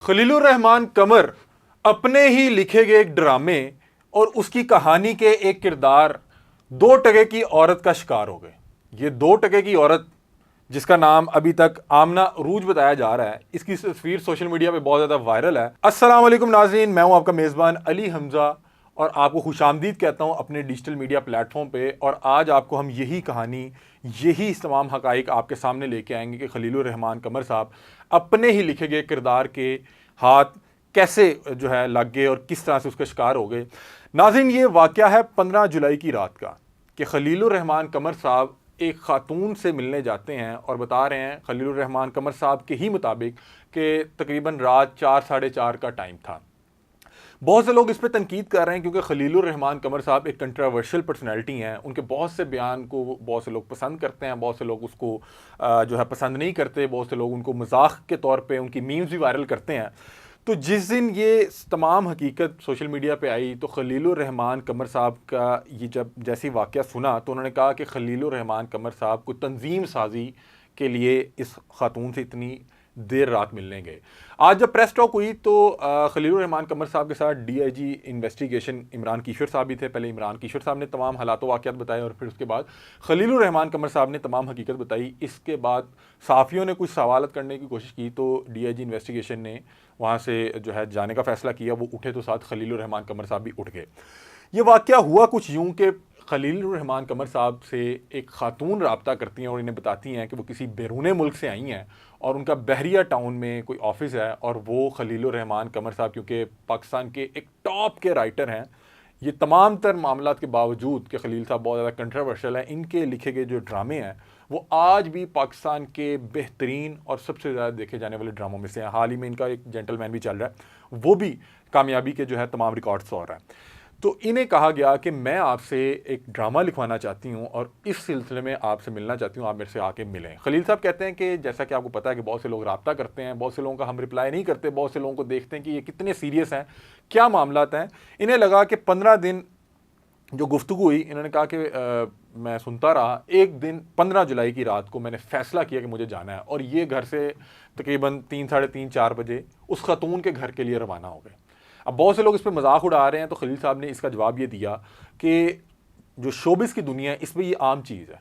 खलीलुर रहमान कमर अपने ही लिखे गए एक ड्रामे और उसकी कहानी के एक किरदार 2 टके की औरत का शिकार हो गए। ये 2 टके की औरत जिसका नाम अभी तक आमना अरूज बताया जा रहा है, इसकी तस्वीर सोशल मीडिया पे बहुत ज़्यादा वायरल है। अस्सलाम वालेकुम नाज़रीन, मैं हूं आपका मेज़बान अली हमज़ा और आपको खुशामदीद कहता हूं अपने डिजिटल मीडिया प्लेटफॉर्म पे। और आज आपको हम यही कहानी, यही तमाम हकाइक आपके सामने लेके आएंगे कि खलीलुर रहमान कमर साहब अपने ही लिखे गए किरदार के हाथ कैसे जो है लग गए और किस तरह से उसका शिकार हो गए। नाज़रीन, ये वाक़या है 15 जुलाई की रात का कि खलीलुर रहमान कमर साहब एक खातून से मिलने जाते हैं और बता रहे हैं खलीलुर रहमान कमर साहब के ही मुताबिक कि तकरीबन रात 4 साढ़े 4 का टाइम था। बहुत से लोग इस पर तनकीद कर रहे हैं क्योंकि खलीलुर रहमान कमर साहब एक कंट्रोवर्शियल पर्सनैलिटी हैं। उनके बहुत से बयान को बहुत से लोग पसंद करते हैं, बहुत से लोग उसको जो है पसंद नहीं करते, बहुत से लोग उनको मजाक के तौर पे उनकी मीम्स भी वायरल करते हैं। तो जिस दिन ये तमाम हकीकत सोशल मीडिया पे आई तो खलीलुर रहमान कमर साहब का ये जब जैसी वाक़या सुना तो उन्होंने कहा कि खलीलुर रहमान कमर साहब को तंजीम साजी के लिए इस खातून से इतनी देर रात मिलने गए। आज जब प्रेस टॉक हुई तो खलीलुर रहमान कमर साहब के साथ डीआईजी इन्वेस्टिगेशन इमरान कीशोर साहब भी थे। पहले इमरान कीशोर साहब ने तमाम हालात वाक़यात बताए और फिर उसके बाद खलीलुर रहमान कमर साहब ने तमाम हकीकत बताई। इसके बाद सहाफ़ियों ने कुछ सवालत करने की कोशिश की तो डीआईजी इन्वेस्टिगेशन ने वहाँ से जो है जाने का फ़ैसला किया। वो उठे तो साथ खलीलुर रहमान कमर साहब भी उठ गए। ये वाक़या हुआ कुछ यूँ कि खलीलुर रहमान कमर साहब से एक खातून रब्ता करती हैं और इन्हें बताती हैं कि वो किसी बैरून मुल्क से आई हैं और उनका बहरिया टाउन में कोई ऑफिस है और वो खलीलुर रहमान कमर साहब क्योंकि पाकिस्तान के एक टॉप के राइटर हैं, ये तमाम तर मामलात के बावजूद कि खलील साहब बहुत ज़्यादा कंट्रोवर्शियल है, इनके लिखे गए जो ड्रामे हैं वो आज भी पाकिस्तान के बेहतरीन और सबसे ज़्यादा देखे जाने वाले ड्रामों में से हैं। हाल ही में इनका एक जेंटलमैन भी चल रहा है, वो भी कामयाबी के जो है तमाम रिकॉर्ड्स तोड़ रहा है। तो इन्हें कहा गया कि मैं आपसे एक ड्रामा लिखवाना चाहती हूँ और इस सिलसिले में आपसे मिलना चाहती हूँ, आप मेरे से आके मिलें। खलील साहब कहते हैं कि जैसा कि आपको पता है कि बहुत से लोग रब्ता करते हैं, बहुत से लोगों का हम रिप्लाई नहीं करते, बहुत से लोगों को देखते हैं कि ये कितने सीरियस हैं, क्या मामलात हैं। इन्हें लगा कि 15 दिन जो गुफ्तगू हुई, इन्होंने कहा कि मैं सुनता रहा। एक दिन 15 जुलाई की रात को मैंने फ़ैसला किया कि मुझे जाना है और ये घर से तकरीबन 3 साढ़े 3 4 बजे उस खातून के घर के लिए रवाना हो गए। अब बहुत से लोग इस पर मजाक उड़ा रहे हैं तो खलील साहब ने इसका जवाब ये दिया कि जो शोबिस की दुनिया है इसमें ये आम चीज़ है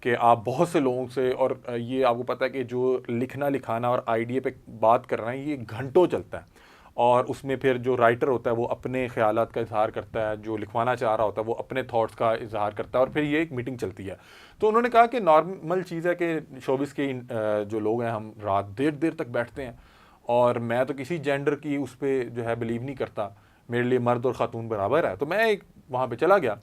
कि आप बहुत से लोगों से, और ये आपको पता है कि जो लिखना लिखाना और आइडिया पे बात कर रहे हैं ये घंटों चलता है और उसमें फिर जो राइटर होता है वो अपने ख्यालात का इजहार करता है, जो लिखवाना चाह रहा होता है वो अपने थॉट्स का इजहार करता है और फिर ये एक मीटिंग चलती है। तो उन्होंने कहा कि नॉर्मल चीज़ है कि शोबिस के जो लोग हैं हम रात देर देर तक बैठते हैं और मैं तो किसी जेंडर की उस पर जो है बिलीव नहीं करता, मेरे लिए मर्द और ख़ातून बराबर है। तो मैं एक वहाँ पे चला गया।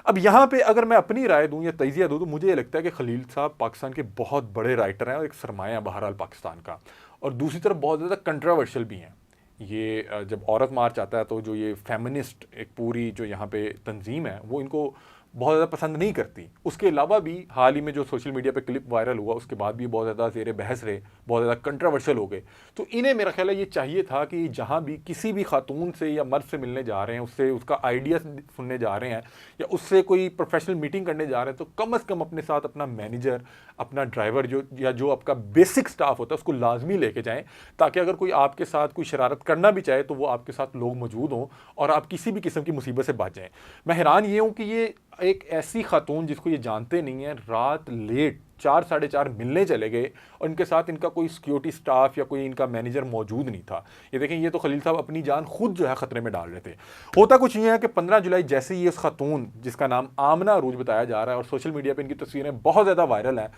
अब यहाँ पे अगर मैं अपनी राय दूँ या तजिया दूँ तो मुझे ये लगता है कि खलील साहब पाकिस्तान के बहुत बड़े राइटर हैं और एक सरमाया है बहरहाल पाकिस्तान का, और दूसरी तरफ बहुत ज़्यादा कंट्रोवर्शियल भी हैं। ये जब औरत मार्च आता है तो जो ये फेमिनिस्ट एक पूरी जो यहाँ पे तंजीम है वो इनको बहुत ज़्यादा पसंद नहीं करती। उसके अलावा भी हाल ही में जो सोशल मीडिया पे क्लिप वायरल हुआ उसके बाद भी बहुत ज़्यादा ज़ेर बहस रहे, बहुत ज़्यादा कंट्रोवर्शियल हो गए। तो इन्हें मेरा ख्याल है ये चाहिए था कि जहाँ भी किसी भी खातून से या मर्द से मिलने जा रहे हैं, उससे उसका आइडिया सुनने जा रहे हैं या उससे कोई प्रोफेशनल मीटिंग करने जा रहे हैं, तो कम अज़ कम अपने साथ अपना मैनेजर, अपना ड्राइवर जो या जो आपका बेसिक स्टाफ होता है उसको लाजमी लेके जाएं, ताकि अगर कोई आपके साथ कोई शरारत करना भी चाहे तो वो आपके साथ लोग मौजूद हों और आप किसी भी किस्म की मुसीबत से बच जाएं। मैं हैरान ये हूँ कि ये एक ऐसी खातून जिसको ये जानते नहीं है रात लेट 4 साढ़े 4 मिलने चले गए और इनके साथ इनका कोई सिक्योरिटी स्टाफ या कोई इनका मैनेजर मौजूद नहीं था। ये देखें, ये तो खलील साहब अपनी जान खुद जो है ख़तरे में डाल रहे थे। होता कुछ ये है कि 15 जुलाई जैसे ही इस खातून जिसका नाम आमना अरूज बताया जा रहा है और सोशल मीडिया पर इनकी तस्वीरें बहुत ज़्यादा वायरल हैं,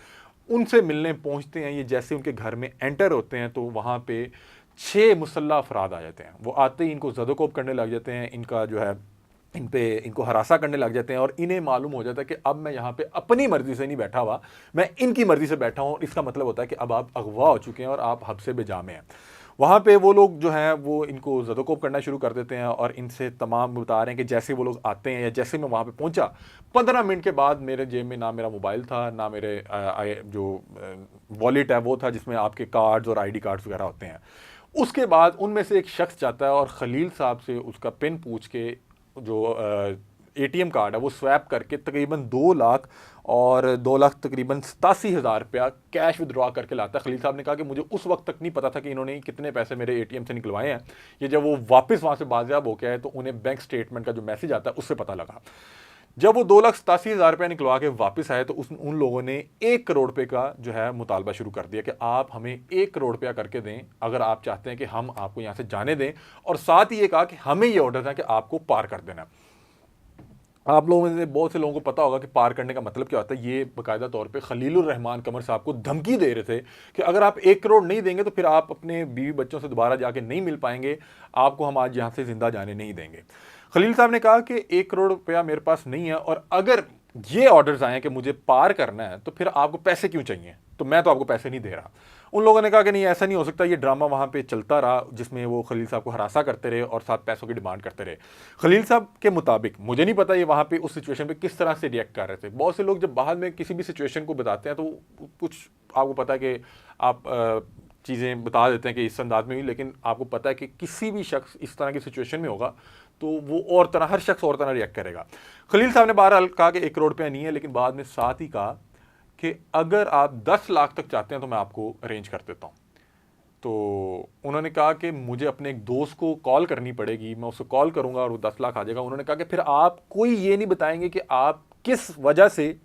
उनसे मिलने पहुँचते हैं, ये जैसे उनके घर में एंटर होते हैं तो वहाँ पर 6 मुसल्लह अफराद आ जाते हैं। वो आते ही इनको ज़दोकोब करने लग जाते हैं, इनका जो है इनको हरासा करने लग जाते हैं और इन्हें मालूम हो जाता है कि अब मैं यहाँ पे अपनी मर्जी से नहीं बैठा हुआ, मैं इनकी मर्जी से बैठा हूँ। इसका मतलब होता है कि अब आप अगवा हो चुके हैं और आप हद से बेजामे हैं। वहाँ पे वो लोग जो हैं वो इनको ज़दोकोब करना शुरू कर देते हैं और इनसे तमाम बता रहे हैं कि जैसे वो लोग आते हैं या जैसे मैं वहाँ पे पहुँचा 15 मिनट के बाद मेरे जेब में ना मेरा मोबाइल था, ना मेरे जो वॉलेट है वो था जिसमें आपके कार्ड्स और ID कार्ड्स वगैरह होते हैं। उसके बाद उनमें से एक शख्स जाता है और खलील साहब से उसका पिन पूछ के जो एटीएम कार्ड है वो स्वैप करके तकरीबन 2 लाख और 2 लाख तकरीबन 87,000 रुपया कैश विदड्रॉ करके लाता है। खलील साहब ने कहा कि मुझे उस वक्त तक नहीं पता था कि इन्होंने कितने पैसे मेरे एटीएम से निकलवाए हैं। ये जब वो वापस वहाँ से बाजियाब होके आए तो उन्हें बैंक स्टेटमेंट का जो मैसेज आता है उससे पता लगा। जब वो 2,87,000 रुपया निकलवा के वापस आए तो उन लोगों ने 1 करोड़ रुपये का जो है मुतालबा शुरू कर दिया कि आप हमें 1 करोड़ रुपया करके दें अगर आप चाहते हैं कि हम आपको यहाँ से जाने दें, और साथ ही ये कहा कि हमें ये ऑर्डर है कि आपको पार कर देना। आप लोगों में से बहुत से लोगों को पता होगा कि पार करने का मतलब क्या होता है। ये बाकायदा तौर पे खलीलुर रहमान कमर साहब को धमकी दे रहे थे कि अगर आप 1 करोड़ नहीं देंगे तो फिर आप अपने बीवी बच्चों से दोबारा जाके नहीं मिल पाएंगे, आपको हम आज यहाँ से जिंदा जाने नहीं देंगे। खलील साहब ने कहा कि 1 करोड़ रुपया मेरे पास नहीं है, और अगर ये ऑर्डर्स आए कि मुझे पार करना है तो फिर आपको पैसे क्यों चाहिए, तो मैं तो आपको पैसे नहीं दे रहा। उन लोगों ने कहा कि नहीं ऐसा नहीं हो सकता, ये ड्रामा वहाँ पे चलता रहा जिसमें वो खलील साहब को हरासा करते रहे और साथ पैसों की डिमांड करते रहे। खलील साहब के मुताबिक, मुझे नहीं पता ये वहाँ पे उस सिचुएशन पे किस तरह से रिएक्ट कर रहे थे। बहुत से लोग जब बाद में किसी भी सिचुएशन को बताते हैं तो कुछ आपको पता है कि आप चीज़ें बता देते हैं कि इस अंदाज में भी, लेकिन आपको पता है कि किसी भी शख्स इस तरह की सिचुएशन में होगा तो वो और तरह, हर शख्स और तरह रिएक्ट करेगा। खलील साहब ने बहरहाल कहा कि 1 करोड़ रुपया नहीं है, लेकिन बाद में साथ ही कहा कि अगर आप 10 लाख तक चाहते हैं तो मैं आपको अरेंज कर देता हूँ। तो उन्होंने कहा कि मुझे अपने एक दोस्त को कॉल करनी पड़ेगी, मैं उसको कॉल करूँगा और वो 10 लाख आ जाएगा। उन्होंने कहा कि फिर आप कोई ये नहीं बताएंगे कि आप किस वजह से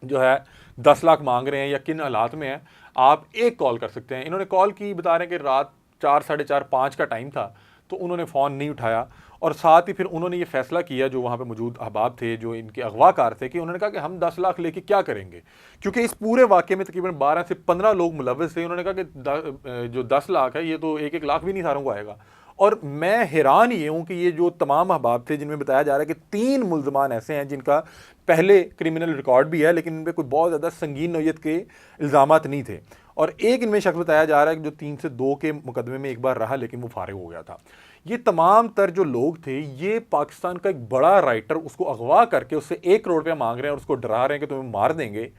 जो है 10 लाख मांग रहे हैं या किन हालात में हैं, आप एक कॉल कर सकते हैं। इन्होंने कॉल की, बता रहे हैं कि रात 4, साढ़े 4, 5 का टाइम था, तो उन्होंने फ़ोन नहीं उठाया। और साथ ही फिर उन्होंने ये फैसला किया, जो वहाँ पे मौजूद अहबाब थे, जो इनके अगवाकार थे, कि उन्होंने कहा कि हम 10 लाख लेके क्या करेंगे, क्योंकि इस पूरे वाक़े में तकरीबन 12 से 15 लोग मुलव्वस थे। उन्होंने कहा कि जो 10 लाख है ये तो 1-1 लाख भी नहीं सारों को आएगा। और मैं हैरान ये हूँ कि ये जो तमाम अहबाब थे, जिनमें बताया जा रहा है कि 3 मुल्ज़मान ऐसे हैं जिनका पहले क्रिमिनल रिकॉर्ड भी है, लेकिन इन पर कोई बहुत ज़्यादा संगीन नौयत के इल्ज़ामात नहीं थे, और एक इनमें शख्स बताया जा रहा है कि जो 3 से 2 के मुकदमे में एक बार रहा लेकिन वो फारिग हो गया था। ये तमाम तर जो लोग थे, ये पाकिस्तान का एक बड़ा राइटर उसको अगवा करके उससे 1 करोड़ रुपया मांग रहे हैं और उसको डरा रहे हैं कि तुम्हें मार देंगे।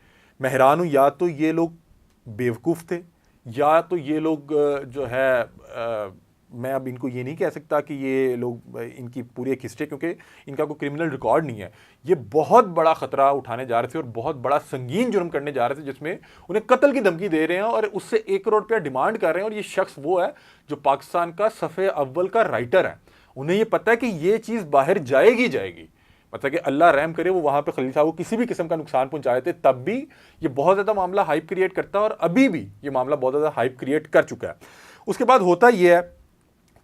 मैं हैरान हूँ, या तो ये लोग बेवकूफ़ थे, या तो ये लोग जो है मैं अब इनको ये नहीं कह सकता कि ये लोग, इनकी पूरी एक हिस्ट्री, क्योंकि इनका कोई क्रिमिनल रिकॉर्ड नहीं है। ये बहुत बड़ा ख़तरा उठाने जा रहे थे और बहुत बड़ा संगीन जुर्म करने जा रहे थे, जिसमें उन्हें कत्ल की धमकी दे रहे हैं और उससे 1 करोड़ रुपया डिमांड कर रहे हैं। और ये शख्स वो है जो पाकिस्तान का सफ़े अव्वल का राइटर है। उन्हें ये पता है कि ये चीज़ बाहर जाएगी जाएगी, मतलब कि अल्लाह रहम करे वो वहाँ पे खलील साहब को किसी भी किस्म का नुकसान पहुँचाए थे, तब भी ये बहुत ज़्यादा मामला हाइप क्रिएट करता है, और अभी भी ये मामला बहुत ज़्यादा हाइप क्रिएट कर चुका है। उसके बाद होता ये है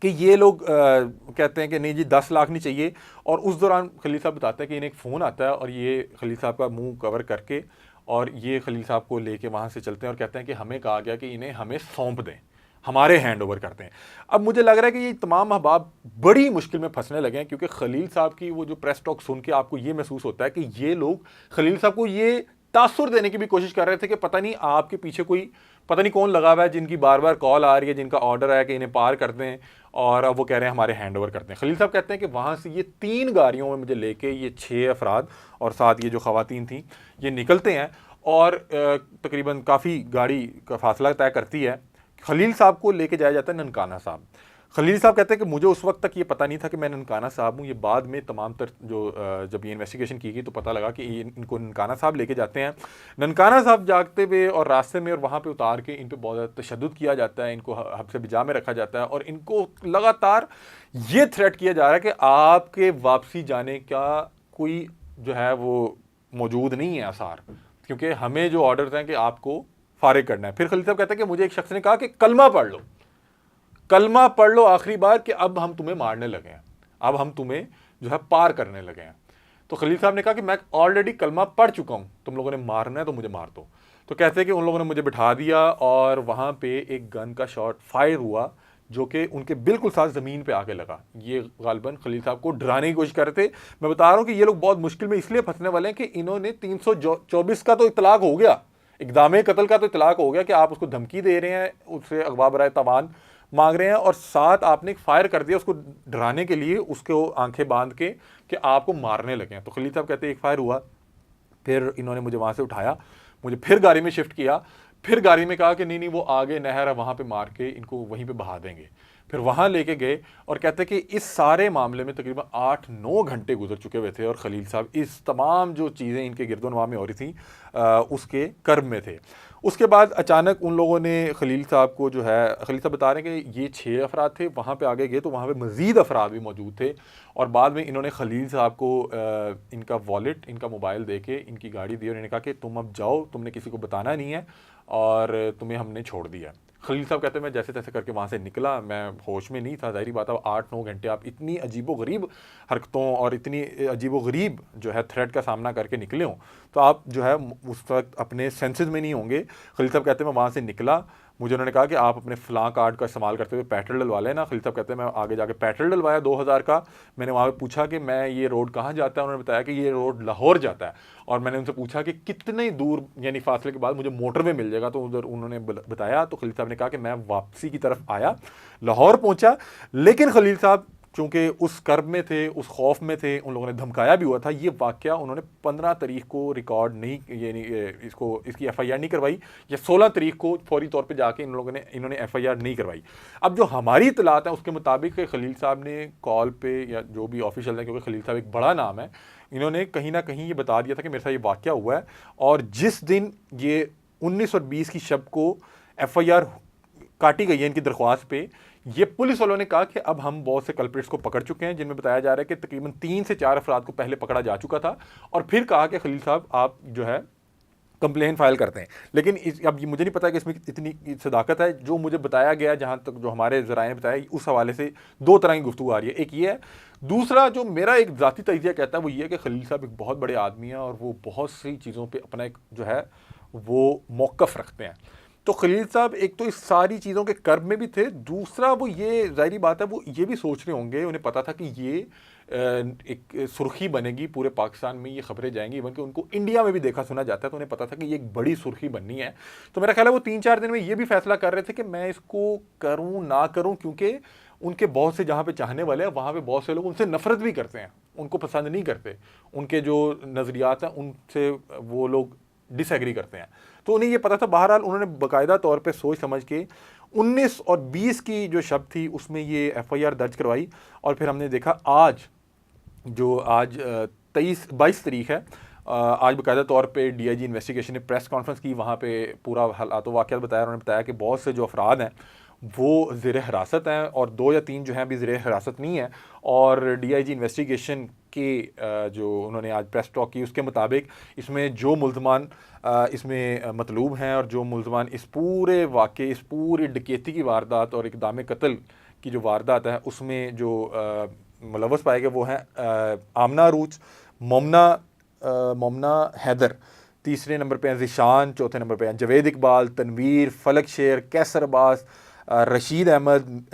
कि ये लोग कहते हैं कि नहीं जी 10 लाख नहीं चाहिए, और उस दौरान खलील साहब बताते हैं कि इन्हें एक फ़ोन आता है और ये खलील साहब का मुंह कवर करके और ये खलील साहब को लेके वहाँ से चलते हैं और कहते हैं कि हमें कहा गया कि इन्हें हमें सौंप दें, हमारे हैंड ओवर करते हैं। अब मुझे लग रहा है कि ये तमाम अहबाब बड़ी मुश्किल में फंसने लगे हैं, क्योंकि खलील साहब की वो जो प्रेस टॉक सुन के आपको ये महसूस होता है कि ये लोग खलील साहब को ये तासुर देने की भी कोशिश कर रहे थे कि पता नहीं आपके पीछे कोई पता नहीं कौन लगा हुआ है, जिनकी बार बार कॉल आ रही है, जिनका ऑर्डर है कि इन्हें पार कर दें, और अब वो कह रहे हैं हमारे हैंड ओवर करते हैं। खलील साहब कहते हैं कि वहाँ से ये 3 गाड़ियों में मुझे लेके ये 6 अफराद और साथ ये जो ख़वातीन थी ये निकलते हैं, और तकरीबन काफ़ी गाड़ी का फासला तय करती है। खलील साहब को लेके जाया जाता है ननकाना साहब। खलील साहब कहते हैं कि मुझे उस वक्त तक ये पता नहीं था कि मैं ननकाना साहब हूँ। ये बाद में तमाम तर जो जब ये इन्वेस्टिगेशन की गई तो पता लगा कि इनको ननकाना साहब लेके जाते हैं। ननकाना साहब जागते हुए और रास्ते में और वहाँ पे उतार के इन पे बहुत ज़्यादा तशद्दुद किया जाता है, इनको हब्से बिजा में रखा जाता है, और इनको लगातार ये थ्रेट किया जा रहा है कि आपके वापसी जाने का कोई जो है वो मौजूद नहीं है आसार, क्योंकि हमें जो ऑर्डर्स हैं कि आपको फारिग करना है। फिर खलील साहब कहते हैं कि मुझे एक शख्स ने कहा कि कलमा पढ़ लो, कलमा पढ़ लो आखिरी बार, कि अब हम तुम्हें मारने लगे हैं, अब हम तुम्हें जो है पार करने लगे हैं। तो खलील साहब ने कहा कि मैं ऑलरेडी कलमा पढ़ चुका हूँ, तुम लोगों ने मारना है तो मुझे मार दो। तो कहते हैं कि उन लोगों ने मुझे बिठा दिया और वहाँ पे एक गन का शॉट फायर हुआ जो कि उनके बिल्कुल साथ ज़मीन पे आके लगा। ये गालिबन खलील साहब को डराने की कोशिश कर रहे थे। मैं बता रहा हूँ कि ये लोग बहुत मुश्किल में इसलिए फंसने वाले हैं कि इन्होंने 324 का तो इतलाक हो गया, इक़दाम कत्ल का तो इतलाक हो गया कि आप उसको धमकी दे रहे हैं, उससे अगवा बराए तावान मांग रहे हैं, और साथ आपने फायर कर दिया उसको डराने के लिए, उसको आंखें बांध के कि आपको मारने लगे हैं। तो खलील साहब कहते हैं एक फायर हुआ, फिर इन्होंने मुझे वहाँ से उठाया, मुझे फिर गाड़ी में शिफ्ट किया, फिर गाड़ी में कहा कि नहीं नहीं वो आगे नहर है वहाँ पे मार के इनको वहीं पे बहा देंगे। फिर वहाँ लेके गए और कहते कि इस सारे मामले में तकरीबन 8-9 घंटे गुजर चुके हुए थे और खलील साहब इस तमाम जो चीज़ें इनके गिरदोनवा में हो रही थी उसके कर्ब में थे। उसके बाद अचानक उन लोगों ने खलील साहब को जो है, खलील साहब बता रहे हैं कि ये 6 अफराद थे, वहाँ पे आगे गए तो वहाँ पे मज़ीद अफराद भी मौजूद थे और बाद में इन्होंने खलील साहब को इनका वॉलेट, इनका मोबाइल दे के इनकी गाड़ी दी और इन्होंने कहा कि तुम अब जाओ, तुमने किसी को बताना नहीं है और तुम्हें हमने छोड़ दिया। खलील साहब कहते हैं मैं जैसे तैसे करके वहाँ से निकला, मैं होश में नहीं था, ज़ाहिर बात है 8-9 घंटे आप इतनी अजीबोगरीब हरकतों और इतनी अजीबोगरीब जो है थ्रेट का सामना करके निकले हों तो आप जो है उस वक्त अपने सेंसेस में नहीं होंगे। खलील साहब कहते हैं मैं वहाँ से निकला, मुझे उन्होंने कहा कि आप अपने फ़लाँ कार्ड का इस्तेमाल करते हुए पेट्रोल डलवा लेना। खलील साहब कहते हैं मैं आगे जाके पेट्रोल डलवाया 2000 का। मैंने वहाँ पे पूछा कि मैं ये रोड कहाँ जाता है, उन्होंने बताया कि ये रोड लाहौर जाता है और मैंने उनसे पूछा कि कितने दूर यानी फासले के बाद मुझे मोटरवे मिल जाएगा, तो उधर उन्होंने बताया। तो खलील साहब ने कहा कि मैं वापसी की तरफ आया, लाहौर पहुँचा, लेकिन खलील साहब चूँकि उस कर्ब में थे, उस खौफ में थे, उन लोगों ने धमकाया भी हुआ था। ये वाक़या उन्होंने 15 तारीख को रिकॉर्ड नहीं, यानी इसकी एफआईआर नहीं करवाई, या 16 तारीख को फौरी तौर पे जाके इन्होंने एफआईआर नहीं करवाई। अब जो हमारी इतलात है उसके मुताबिक खलील साहब ने कॉल पे या जो भी ऑफिशियल है, क्योंकि खलील साहब एक बड़ा नाम है, इन्होंने कहीं ना कहीं ये बता दिया था कि मेरे साथ ये वाक़या हुआ है। और जिस दिन ये 19 और 20 की शब को एफआईआर काटी गई है इनकी दरख्वास्त पे, ये पुलिस वालों ने कहा कि अब हम बहुत से कल्प्रिट्स को पकड़ चुके हैं, जिनमें बताया जा रहा है कि तकरीबन 3 से 4 अफराद को पहले पकड़ा जा चुका था। और फिर कहा कि खलील साहब आप जो है कंप्लेन फाइल करते हैं। लेकिन अब ये मुझे नहीं पता कि इसमें इतनी सदाकत है। जो मुझे बताया गया, जहाँ तक जो हमारे ज़राए ने बताया, उस हवाले से 2 तरह की गुफ्तगू आ रही है। एक ये है, दूसरा जो मेरा एक ज़ाती तजिया कहता है वो ये है कि खलील साहब एक बहुत बड़े आदमी हैं और वो बहुत सी चीज़ों पर अपना एक जो है वो मौक़िफ़ रखते हैं। तो खलील साहब एक तो इस सारी चीज़ों के कर्ब में भी थे, दूसरा वो ये ज़ाहिरी बात है वो ये भी सोच रहे होंगे, उन्हें पता था कि ये एक सुर्खी बनेगी पूरे पाकिस्तान में, ये खबरें जाएंगी, इवन कि उनको इंडिया में भी देखा सुना जाता है, तो उन्हें पता था कि ये एक बड़ी सुर्खी बननी है। तो मेरा ख्याल है वो 3-4 दिन में ये भी फैसला कर रहे थे कि मैं इसको करूँ ना करूँ, क्योंकि उनके बहुत से जहाँ पे चाहने वाले हैं वहाँ पे बहुत से लोग उनसे नफरत भी करते हैं, उनको पसंद नहीं करते, उनके जो नज़रियात हैं उनसे वो लोग डिसएग्री करते हैं। तो उन्हें ये पता था। बहरहाल उन्होंने बाकायदा तौर पे सोच समझ के 19 और 20 की जो शब थी उसमें ये एफआईआर दर्ज करवाई। और फिर हमने देखा आज 22 तारीख है, आज बाकायदा तौर पे डीआईजी इन्वेस्टिगेशन ने प्रेस कॉन्फ्रेंस की, वहाँ पे पूरा हालात वाक़यात बताया। उन्होंने बताया कि बहुत से जो अफराद हैं वो ज़ेर हिरासत हैं और 2 या 3 जो हैं अभी ज़ेर हिरासत नहीं है। और डीआईजी इन्वेस्टिगेशन के जो उन्होंने आज प्रेस टॉक की उसके मुताबिक इसमें जो मुल्ज़मान इसमें मतलूब हैं और जो मुल्ज़मान इस पूरे वाक़े, इस पूरी डकैती की वारदात और इक़दाम कत्ल की जो वारदात है उसमें जो मुलव्वस पाए गए वो हैं आमना अरूज, मोमना हैदर, तीसरे नंबर पे हैं ज़िशान, चौथे नंबर पे हैं जवेद इकबाल, तनवीर, फलक शेर, कैसर अब्बास, रशीद अहमद,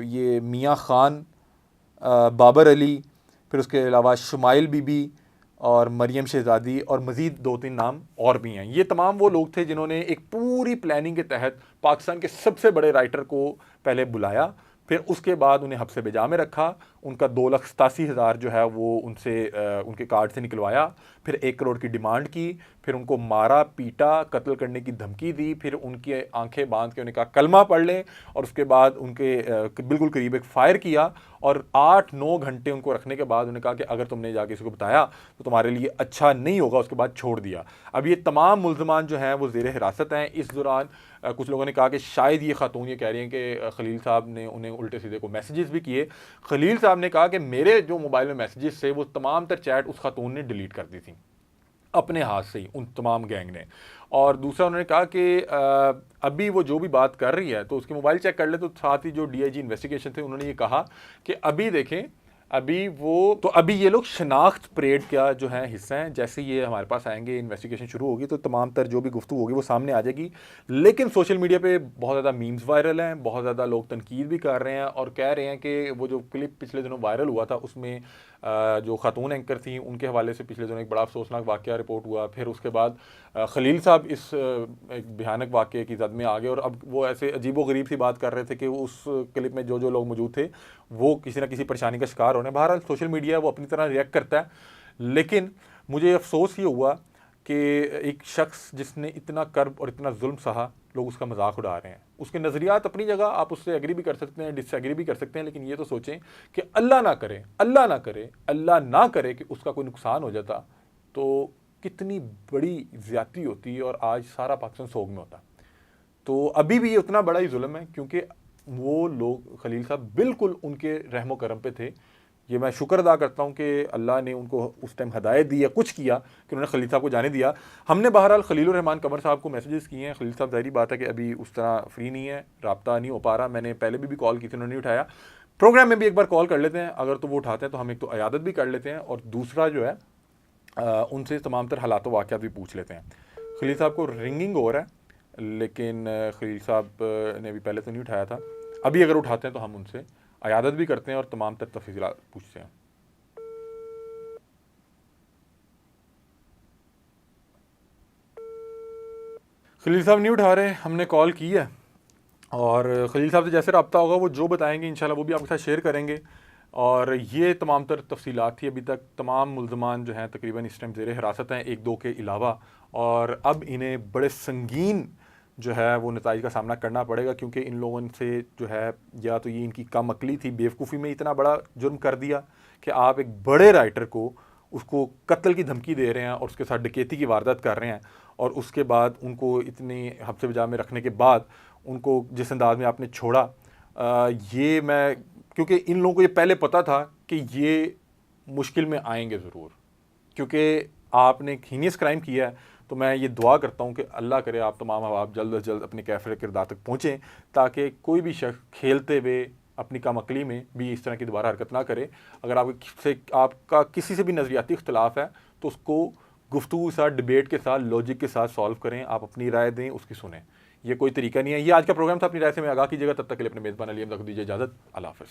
ये मियाँ ख़ान, बाबर अली, फिर उसके अलावा शुमाइल बीबी और मरियम शहज़ादी, और मज़ीद 2-3 नाम और भी हैं। ये तमाम वो लोग थे जिन्होंने एक पूरी प्लानिंग के तहत पाकिस्तान के सबसे बड़े राइटर को पहले बुलाया, फिर उसके बाद उन्हें हब्से बेजा में रखा, उनका 2,87,000 जो है वो उनसे उनके कार्ड से निकलवाया, फिर 1 करोड़ की डिमांड की, फिर उनको मारा, पीटा, कत्ल करने की धमकी दी, फिर उनकी आंखें बांध के उन्हें कहा कलमा पढ़ लें, और उसके बाद उनके बिल्कुल करीब एक फ़ायर किया और 8-9 घंटे उनको रखने के बाद उन्हें कहा कि अगर तुमने जाके किसी को बताया तो तुम्हारे लिए अच्छा नहीं होगा। उसके बाद छोड़ दिया। अब ये तमाम मुल्ज़मान जो हैं वो ज़ेर हिरासत हैं। इस दौरान कुछ लोगों ने कहा कि शायद ये खातून ये कह रही हैं कि खलील साहब ने उन्हें उल्टे सीधे को मैसेजेस भी किए। खलील साहब ने कहा कि मेरे जो मोबाइल में मैसेजेस थे वो तमाम तर चैट उस खातून ने डिलीट कर दी थी अपने हाथ से ही, उन तमाम गैंग ने। और दूसरा उन्होंने कहा कि अभी वो जो भी बात कर रही है तो उसके मोबाइल चेक कर ले। तो साथ ही जो डीआईजी इन्वेस्टिगेशन थे उन्होंने ये कहा कि अभी देखें, अभी ये लोग शनाख्त परेड का जो है हिस्सा हैं। जैसे ये हमारे पास आएंगे, इन्वेस्टिगेशन शुरू होगी तो तमाम तर जो भी गुफ्तगू होगी वो सामने आ जाएगी। लेकिन सोशल मीडिया पे बहुत ज़्यादा मीम्स वायरल हैं, बहुत ज़्यादा लोग तनकीद भी कर रहे हैं और कह रहे हैं कि वो जो क्लिप पिछले दिनों वायरल हुआ था उसमें जो खातून एंकर थी उनके हवाले से पिछले दिनों एक बड़ा अफसोसनाक वाक़या रिपोर्ट हुआ। फिर उसके बाद खलील साहब इस एक भयानक वाक़े की जद में आ गए और अब वो ऐसे अजीबोगरीब सी बात कर रहे थे कि उस क्लिप में जो जो लोग मौजूद थे वो किसी ना किसी परेशानी का शिकार होने। बहरहाल सोशल मीडिया वो अपनी तरह रिएक्ट करता है, लेकिन मुझे अफसोस ये हुआ कि एक शख्स जिसने इतना कर्ब और इतना जुल्म सहा, लोग उसका मजाक उड़ा रहे हैं, उसके नज़रियात अपनी जगह, आप उससे एग्री भी कर सकते हैं, डिसएग्री भी कर सकते हैं, लेकिन ये तो सोचें कि अल्लाह ना करे, अल्लाह ना करे, अल्लाह ना करे कि उसका कोई नुकसान हो जाता, तो कितनी बड़ी ज़्यादती होती और आज सारा पाकिस्तान सोग में होता। तो अभी भी ये उतना बड़ा ही जुल्म है, क्योंकि वो लोग खलील साहब बिल्कुल उनके रहमो करम पे थे। ये मैं शुक्र अदा करता हूँ कि अल्लाह ने उनको उस टाइम हदायत दी या कुछ किया कि उन्होंने खलील साहब को जाने दिया। हमने बहरहाल खलीलुर रहमान कमर साहब को मैसेजेस किए हैं। खलील साहब ज़ाहिरी बात है कि अभी उस तरह फ्री नहीं है, रब्ता नहीं हो पा रहा। मैंने पहले भी कॉल की थी, उन्होंने नहीं उठाया। प्रोग्राम में भी एक बार कॉल कर लेते हैं, अगर तो वो उठाते हैं तो हम एक तो अयादत भी कर लेते हैं, और दूसरा जो है उनसे तमाम तर हालात वाक़यात भी पूछ लेते हैं। खलील साहब को रिंगिंग हो रहा है, लेकिन खलील साहब ने भी पहले तो नहीं उठाया था। अभी अगर उठाते हैं तो हम उनसे अयादत भी करते हैं और तमाम तर तफसीलात पूछते हैं। खलील साहब नहीं उठा रहे, हमने कॉल की है, और खलील साहब से जैसे रब्ता होगा वो जो बताएंगे इंशाल्लाह वो भी आपके साथ शेयर करेंगे। और ये तमाम तर तफसीलात थी। अभी तक तमाम मुल्ज़मान जो हैं तकरीबन इस टाइम ज़ेरे हिरासत हैं, एक दो के अलावा, और अब इन्हें बड़े संगीन जो है वो नताइज का सामना करना पड़ेगा, क्योंकि इन लोगों से जो है, या तो ये इनकी कम अकली थी, बेवकूफ़ी में इतना बड़ा जुर्म कर दिया कि आप एक बड़े राइटर को उसको कत्ल की धमकी दे रहे हैं और उसके साथ डकैती की वारदात कर रहे हैं, और उसके बाद उनको इतनी हफ्ते बजा में रखने के बाद उनको जिस अंदाज में आपने छोड़ा, ये मैं, क्योंकि इन लोगों को ये पहले पता था कि ये मुश्किल में आएंगे ज़रूर, क्योंकि आपने एक हीनियस क्राइम किया है। तो मैं ये दुआ करता हूँ कि अल्लाह करे आप तमाम अहबाब जल्द अज जल्द अपने कैफ़र किरदार तक पहुँचें, ताकि कोई भी शख्स खेलते हुए अपनी कम अकली में भी इस तरह की दोबारा हरकत ना करे। अगर आपका किसी से भी नज़रियाती इख्तलाफ है तो उसको गुफ्तगू के साथ, डिबेट के साथ, लॉजिक के साथ सॉल्व करें, आप अपनी राय दें, उसकी सुनें। ये कोई तरीका नहीं है। ये आज का प्रोग्राम था, अपनी राय से मैं आगाह कीजिएगा। तब तक के लिए अपने मेज़बान अली अहमद को दीजिए इजाज़त। अल्लाह हाफ़िज़।